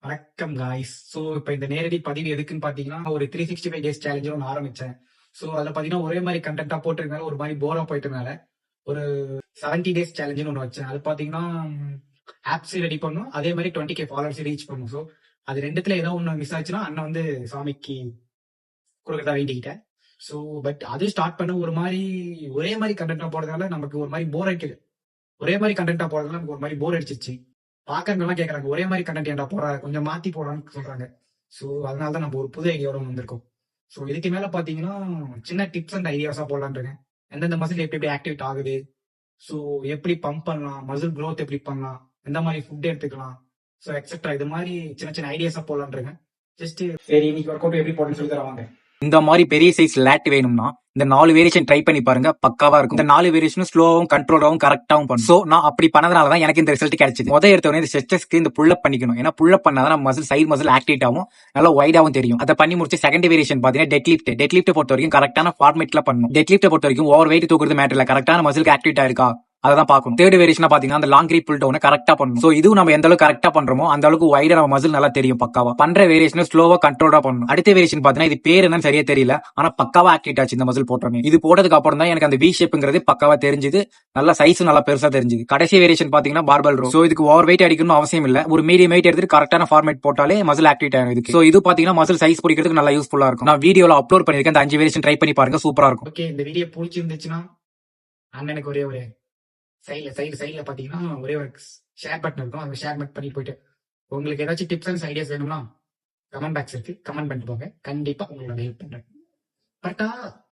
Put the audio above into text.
வணக்கம் guys. So இப்போ இந்த நேரடி பதிவு எதுக்குன்னு பார்த்தீங்கன்னா, ஒரு 365 டேஸ் சேலஞ்சுன்னு ஒன்று ஆரம்பிச்சேன். ஸோ அதில் பார்த்தீங்கன்னா, ஒரே மாதிரி கண்டென்ட்டாக போட்டிருந்தால ஒரு மாதிரி போராக போயிட்டனால ஒரு 70 டேஸ் சேலஞ்சுன்னு ஒன்று வச்சேன். அது பார்த்தீங்கன்னா ஆப்ஸ் ரெடி பண்ணும், அதே மாதிரி 20K ஃபாலோவர்ஸ் ரீச் பண்ணும். ஸோ அது ரெண்டுத்துல ஏதோ ஒன்று மிஸ் ஆச்சுன்னா அண்ணன் வந்து சாமிக்கு கொடுக்கறதா வேண்டிக்கிட்டேன். ஸோ பட் அது ஸ்டார்ட் பண்ண ஒரு மாதிரி ஒரே மாதிரி கண்டென்ட்டாக போடுறதுனால நமக்கு ஒரு மாதிரி போர் அடிக்குது. ஒரே மாதிரி கண்டென்ட்டாக போடுறதுனால நமக்கு ஒரு மாதிரி போர் அடிச்சிச்சு. பாக்கறவங்கலாம் கேக்குறாங்க, ஒரே மாதிரி கண்டென்ட் ஏன்டா போடுற, கொஞ்சம் மாத்தி போடான்னு சொல்றாங்க. ஸோ அதனால தான் நம்ம ஒரு புது ஐடியாவோட வந்திருக்கோம். ஸோ இதுக்கு மேல பாத்தீங்கன்னா சின்ன டிப்ஸ் அண்ட் ஐடியாஸா போடலான்னு இருக்கேன். எந்தெந்த மசில் எப்படி எப்படி ஆக்டிவேட் ஆகுது, ஸோ எப்படி பம்ப் பண்ணலாம், மசில் க்ரோத் எப்படி பண்ணலாம், எந்த மாதிரி ஃபுட் எடுத்துக்கலாம், ஸோ எக்ஸெட்ரா இது மாதிரி சின்ன சின்ன ஐடியாஸா போடலான்னு இருக்கேன். ஜஸ்ட் சரி இன்னைக்கு ஒர்க் அவுட் எப்படி போடணும்னு சொல்லி தருவாங்க. இந்த மாதிரி பெரிய சைஸ் லேட் வேணும்னா இந்த 4 வேரியேஷன் ட்ரை பண்ணி பாருங்க, பக்காவா இருக்கும். இந்த 4 வேரியேஷனும் ஸ்லோவும் கண்ட்ரோலாவும் கரெக்டாவும் பண்ணும். சோ நான் அப்படி பண்ணதுனாலதான் எனக்கு இந்த ரிசல்ட் கிடைச்சது. முதல் எடுத்தவொடனே இந்த ஸ்ட்ரெச்சஸ்க்கு இந்த புல் அப் பண்ணிக்கணும். ஏன்னா புல் அப் பண்ணாதான் நம்ம மசில் சைடு மசில் ஆக்டிவேட் ஆகும், நல்லா வைடாவும் தெரியும். அதை பண்ணி முடிச்சு செகண்ட் வேரியேஷன் பாத்தீங்கன்னா டெட் லிஃப்ட் பொறுத்த வரைக்கும் கரெக்டான ஃபார்மேட்ல பண்ணணும். டெட் லிஃப்ட் பொறுத்த வரைக்கும் ஓவர் வெயிட் தூக்குறது மேட்டர் இல்ல, கரெக்டான மசிலுக்கு ஆக்டிவேட் ஆயிருக்கா அதான் பார்க்கணும். தேர்ட் வேரியேஷன் பாத்தீங்கன்னா அந்த லாங் கிரிப் புல் டவுன் கரெக்டா பண்ணணும். சோ இதுவும் நம்ம எந்த அளவுக்கு கரெக்டா பண்றோமோ அந்த அளவுக்கு வைடா நம்ம மசில் நல்லா தெரியும் பக்காவா. பண்ற வேரியேஷன் ஸ்லோவா கண்ட்ரோலா பண்ணணும். அடுத்த வேரியேஷன் பாத்தீங்கன்னா இது பேர் என்னன்னு சரியா தெரியல, ஆனா பக்காவா ஆக்டிவேட் ஆச்சு இந்த மசில் போட்டோமே. இது போட்டதுக்கு அப்புறம் தான் எனக்கு அந்த வி ஷேப்ங்கிறது பக்காவா தெரிஞ்சது, நல்லா சைஸும் நல்லா பெருசா தெரிஞ்சது. கடைசி வேரியேஷன் பாத்தீங்கன்னா பார்பல் ரோ. சோ இதுக்கு ஓவர் வெயிட் அடிக்கணும் அவசியம் இல்ல, ஒரு மீடியம் வெயிட் எடுத்து கரெக்டான ஃபார்மேட் போட்டாலே மசில் ஆக்டிவேட் ஆகும் இதுக்கு. சோ இது பாத்தீங்கன்னா மசில் சைஸ் பிடிக்கிறதுக்கு நல்லா யூஸ்ஃபுல்லா இருக்கும். நான் வீடியோல அப்லோட் பண்ணிருக்கேன், அந்த 5 வேரியேஷன் ட்ரை பண்ணி பாருங்க, சூப்பரா இருக்கும். ஓகே, இந்த வீடியோ பிடிச்சிருந்துச்சுன்னா அண்ணனுக்கு ஒரே ஒரு சைட்ல பாத்தீங்கன்னா ஒரே ஒரு ஷேர் பட்டன் இருக்கும், அந்த ஷேர் பட்டன் பண்ணி போயிட்டு உங்களுக்கு ஏதாச்சும் டிப்ஸ் அண்ட் ஐடியாஸ் வேணும்னா கமெண்ட் பாக்ஸ் இருக்கு, கமெண்ட் பண்ணிட்டு போங்க. கண்டிப்பா உங்களோட ஹெல்ப் பண்றேன். பட்டா